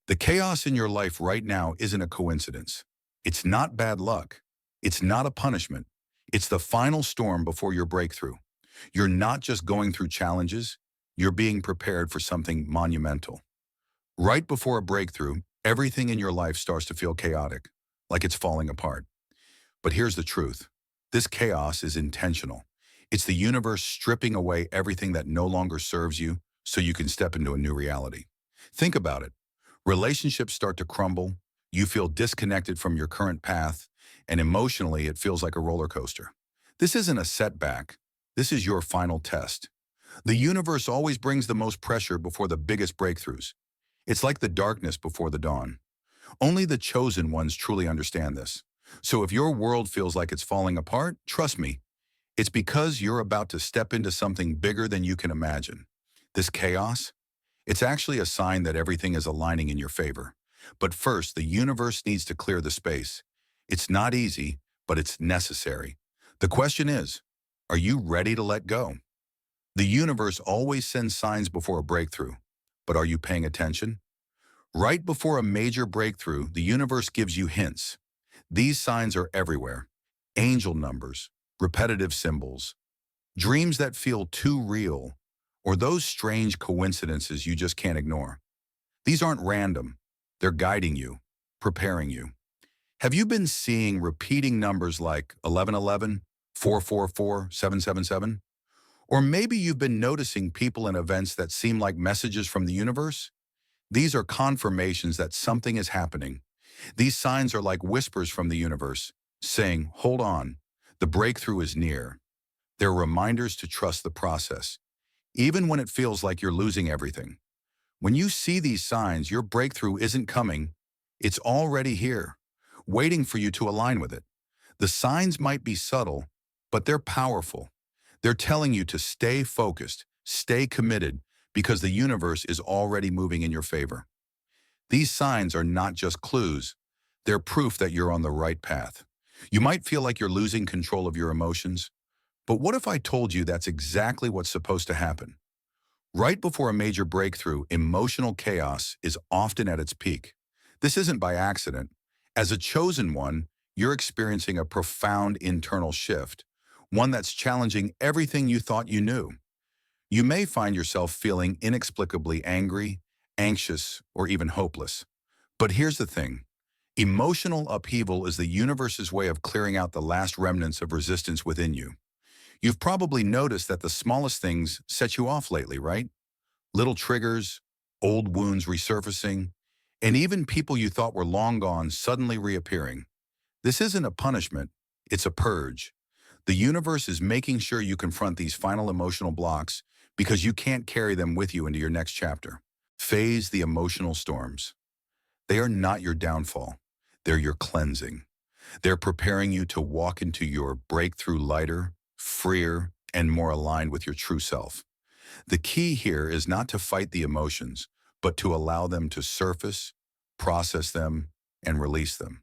The chaos in your life right now isn't a coincidence. It's not bad luck. It's not a punishment. It's the final storm before your breakthrough. You're not just going through challenges, you're being prepared for something monumental. Right before a breakthrough, everything in your life starts to feel chaotic, like it's falling apart. But here's the truth. This chaos is intentional. It's the universe stripping away everything that no longer serves you so you can step into a new reality. Think about it. Relationships start to crumble, you feel disconnected from your current path, and emotionally it feels like a roller coaster. This isn't a setback. This is your final test. The universe always brings the most pressure before the biggest breakthroughs. It's like the darkness before the dawn. Only the chosen ones truly understand this. So if your world feels like it's falling apart, trust me, it's because you're about to step into something bigger than you can imagine. This chaos, it's actually a sign that everything is aligning in your favor. But first, the universe needs to clear the space. It's not easy, but it's necessary. The question is, are you ready to let go? The universe always sends signs before a breakthrough, but are you paying attention? Right before a major breakthrough, the universe gives you hints. These signs are everywhere. Angel numbers, repetitive symbols, dreams that feel too real, or those strange coincidences you just can't ignore. These aren't random. They're guiding you, preparing you. Have you been seeing repeating numbers like 1111, 444, 777? Or maybe you've been noticing people and events that seem like messages from the universe? These are confirmations that something is happening. These signs are like whispers from the universe, saying, hold on, the breakthrough is near. They're reminders to trust the process, even when it feels like you're losing everything. When you see these signs, your breakthrough isn't coming. It's already here, waiting for you to align with it. The signs might be subtle, but they're powerful. They're telling you to stay focused, stay committed, because the universe is already moving in your favor. These signs are not just clues. They're proof that you're on the right path. You might feel like you're losing control of your emotions, but what if I told you that's exactly what's supposed to happen? Right before a major breakthrough, emotional chaos is often at its peak. This isn't by accident. As a chosen one, you're experiencing a profound internal shift, one that's challenging everything you thought you knew. You may find yourself feeling inexplicably angry, anxious, or even hopeless. But here's the thing. Emotional upheaval is the universe's way of clearing out the last remnants of resistance within you. You've probably noticed that the smallest things set you off lately, right? Little triggers, old wounds resurfacing, and even people you thought were long gone suddenly reappearing. This isn't a punishment, it's a purge. The universe is making sure you confront these final emotional blocks because you can't carry them with you into your next chapter. Phase the emotional storms. They are not your downfall. They're your cleansing. They're preparing you to walk into your breakthrough lighter, freer, and more aligned with your true self. The key here is not to fight the emotions, but to allow them to surface, process them, and release them.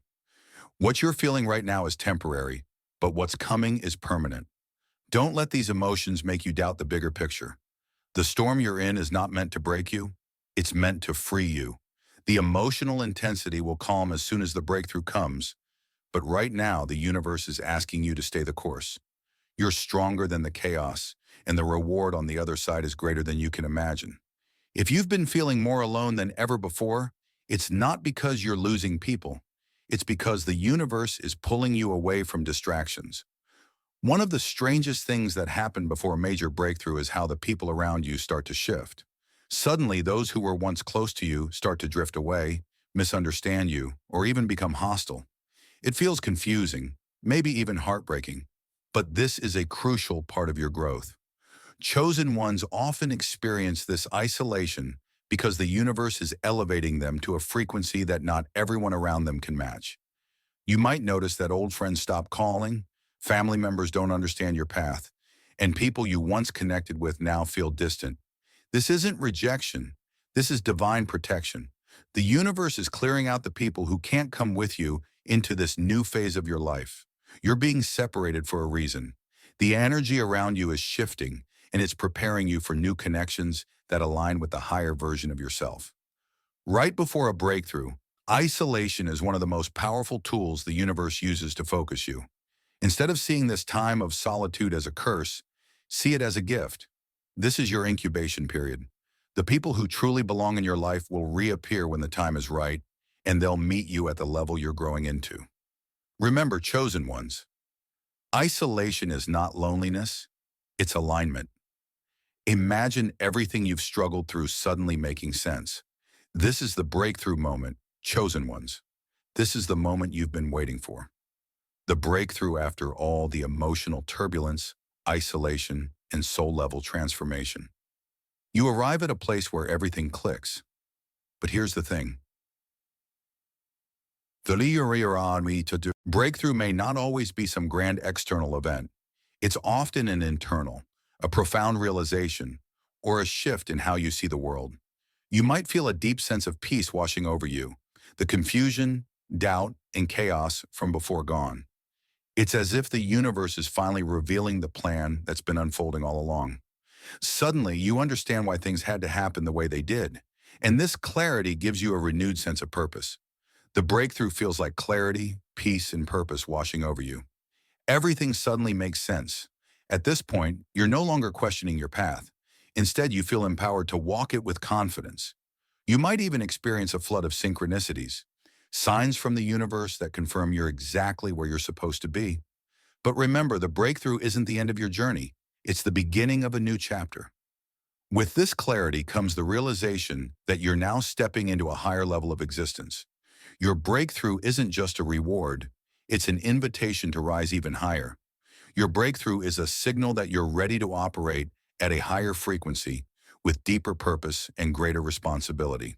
What you're feeling right now is temporary, but what's coming is permanent. Don't let these emotions make you doubt the bigger picture. The storm you're in is not meant to break you, it's meant to free you. The emotional intensity will calm as soon as the breakthrough comes, but right now the universe is asking you to stay the course. You're stronger than the chaos, and the reward on the other side is greater than you can imagine. If you've been feeling more alone than ever before, it's not because you're losing people. It's because the universe is pulling you away from distractions. One of the strangest things that happen before a major breakthrough is how the people around you start to shift. Suddenly, those who were once close to you start to drift away, misunderstand you, or even become hostile. It feels confusing, maybe even heartbreaking. But this is a crucial part of your growth. Chosen ones often experience this isolation because the universe is elevating them to a frequency that not everyone around them can match. You might notice that old friends stop calling, family members don't understand your path, and people you once connected with now feel distant. This isn't rejection. This is divine protection. The universe is clearing out the people who can't come with you into this new phase of your life. You're being separated for a reason. The energy around you is shifting, and it's preparing you for new connections that align with the higher version of yourself. Right before a breakthrough, isolation is one of the most powerful tools the universe uses to focus you. Instead of seeing this time of solitude as a curse, see it as a gift. This is your incubation period. The people who truly belong in your life will reappear when the time is right, and they'll meet you at the level you're growing into. Remember, chosen ones. Isolation is not loneliness, it's alignment. Imagine everything you've struggled through suddenly making sense. This is the breakthrough moment, chosen ones. This is the moment you've been waiting for. The breakthrough after all the emotional turbulence, isolation, and soul-level transformation. You arrive at a place where everything clicks. But here's the thing. The breakthrough may not always be some grand external event. It's often an internal, a profound realization, or a shift in how you see the world. You might feel a deep sense of peace washing over you, the confusion, doubt, and chaos from before gone. It's as if the universe is finally revealing the plan that's been unfolding all along. Suddenly, you understand why things had to happen the way they did, and this clarity gives you a renewed sense of purpose. The breakthrough feels like clarity, peace, and purpose washing over you. Everything suddenly makes sense. At this point, you're no longer questioning your path. Instead, you feel empowered to walk it with confidence. You might even experience a flood of synchronicities, signs from the universe that confirm you're exactly where you're supposed to be. But remember, the breakthrough isn't the end of your journey. It's the beginning of a new chapter. With this clarity comes the realization that you're now stepping into a higher level of existence. Your breakthrough isn't just a reward, it's an invitation to rise even higher. Your breakthrough is a signal that you're ready to operate at a higher frequency with deeper purpose and greater responsibility.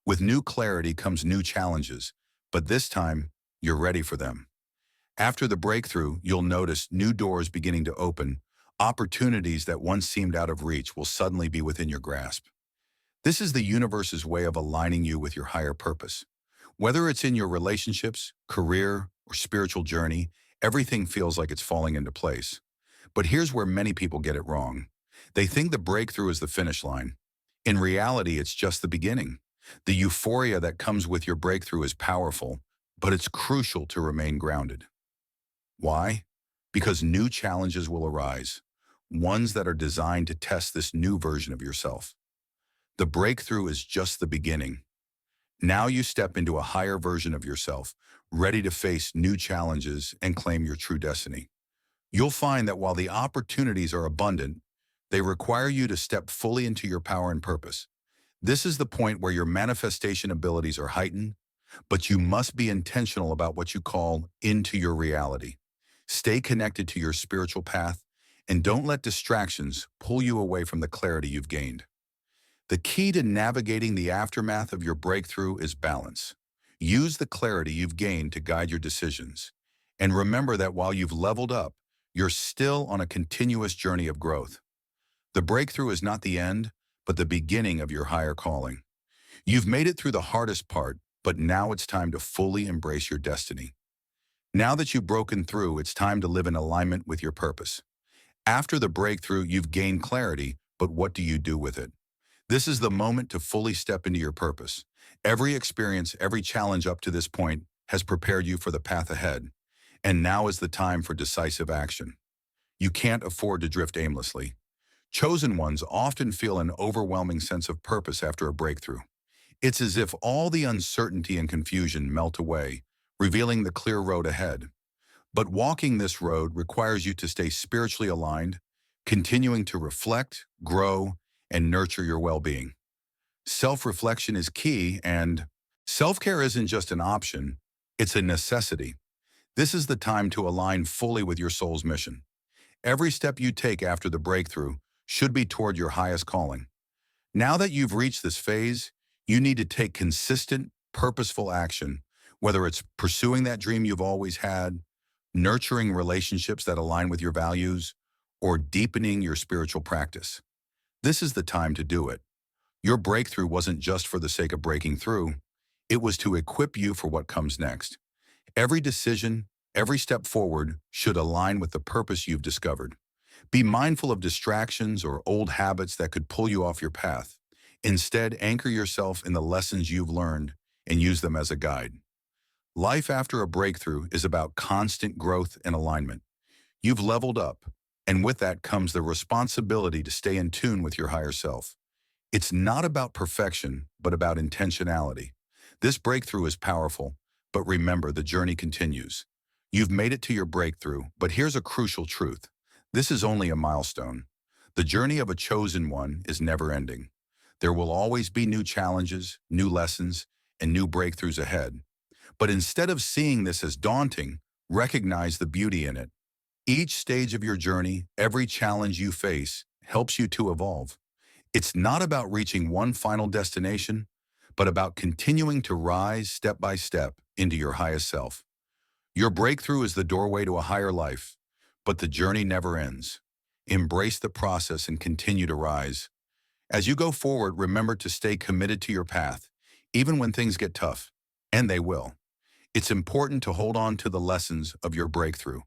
With new clarity comes new challenges, but this time, you're ready for them. After the breakthrough, you'll notice new doors beginning to open. Opportunities that once seemed out of reach will suddenly be within your grasp. This is the universe's way of aligning you with your higher purpose. Whether it's in your relationships, career, or spiritual journey, everything feels like it's falling into place. But here's where many people get it wrong. They think the breakthrough is the finish line. In reality, it's just the beginning. The euphoria that comes with your breakthrough is powerful, but it's crucial to remain grounded. Why? Because new challenges will arise, ones that are designed to test this new version of yourself. The breakthrough is just the beginning. Now you step into a higher version of yourself, ready to face new challenges and claim your true destiny. You'll find that while the opportunities are abundant, they require you to step fully into your power and purpose. This is the point where your manifestation abilities are heightened, but you must be intentional about what you call into your reality. Stay connected to your spiritual path, and don't let distractions pull you away from the clarity you've gained. The key to navigating the aftermath of your breakthrough is balance. Use the clarity you've gained to guide your decisions. And remember that while you've leveled up, you're still on a continuous journey of growth. The breakthrough is not the end, but the beginning of your higher calling. You've made it through the hardest part, but now it's time to fully embrace your destiny. Now that you've broken through, it's time to live in alignment with your purpose. After the breakthrough, you've gained clarity, but what do you do with it? This is the moment to fully step into your purpose. Every experience, every challenge up to this point has prepared you for the path ahead. And now is the time for decisive action. You can't afford to drift aimlessly. Chosen ones often feel an overwhelming sense of purpose after a breakthrough. It's as if all the uncertainty and confusion melt away, revealing the clear road ahead. But walking this road requires you to stay spiritually aligned, continuing to reflect, grow, and nurture your well-being. Self-reflection is key, and self-care isn't just an option, it's a necessity. This is the time to align fully with your soul's mission. Every step you take after the breakthrough should be toward your highest calling. Now that you've reached this phase, you need to take consistent, purposeful action, whether it's pursuing that dream you've always had, nurturing relationships that align with your values, or deepening your spiritual practice. This is the time to do it. Your breakthrough wasn't just for the sake of breaking through. It was to equip you for what comes next. Every decision, every step forward should align with the purpose you've discovered. Be mindful of distractions or old habits that could pull you off your path. Instead, anchor yourself in the lessons you've learned and use them as a guide. Life after a breakthrough is about constant growth and alignment. You've leveled up, and with that comes the responsibility to stay in tune with your higher self. It's not about perfection, but about intentionality. This breakthrough is powerful, but remember, the journey continues. You've made it to your breakthrough, but here's a crucial truth. This is only a milestone. The journey of a chosen one is never ending. There will always be new challenges, new lessons, and new breakthroughs ahead. But instead of seeing this as daunting, recognize the beauty in it. Each stage of your journey, every challenge you face, helps you to evolve. It's not about reaching one final destination, but about continuing to rise step by step into your highest self. Your breakthrough is the doorway to a higher life, but the journey never ends. Embrace the process and continue to rise. As you go forward, remember to stay committed to your path, even when things get tough, and they will. It's important to hold on to the lessons of your breakthrough.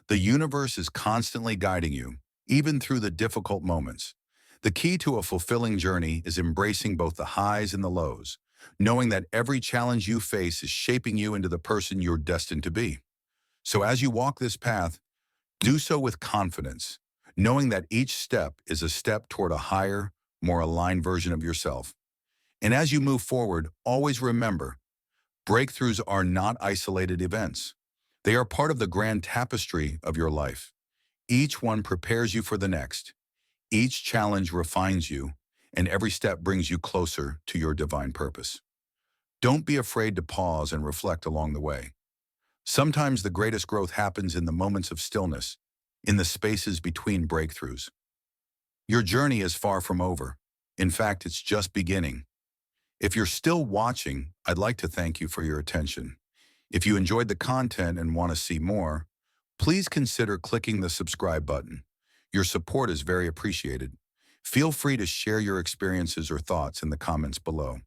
The universe is constantly guiding you, even through the difficult moments. The key to a fulfilling journey is embracing both the highs and the lows, knowing that every challenge you face is shaping you into the person you're destined to be. So as you walk this path, do so with confidence, knowing that each step is a step toward a higher, more aligned version of yourself. And as you move forward, always remember, breakthroughs are not isolated events. They are part of the grand tapestry of your life. Each one prepares you for the next. Each challenge refines you, and every step brings you closer to your divine purpose. Don't be afraid to pause and reflect along the way. Sometimes the greatest growth happens in the moments of stillness, in the spaces between breakthroughs. Your journey is far from over. In fact, it's just beginning. If you're still watching, I'd like to thank you for your attention. If you enjoyed the content and want to see more, please consider clicking the subscribe button. Your support is very appreciated. Feel free to share your experiences or thoughts in the comments below.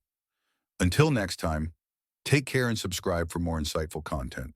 Until next time, take care and subscribe for more insightful content.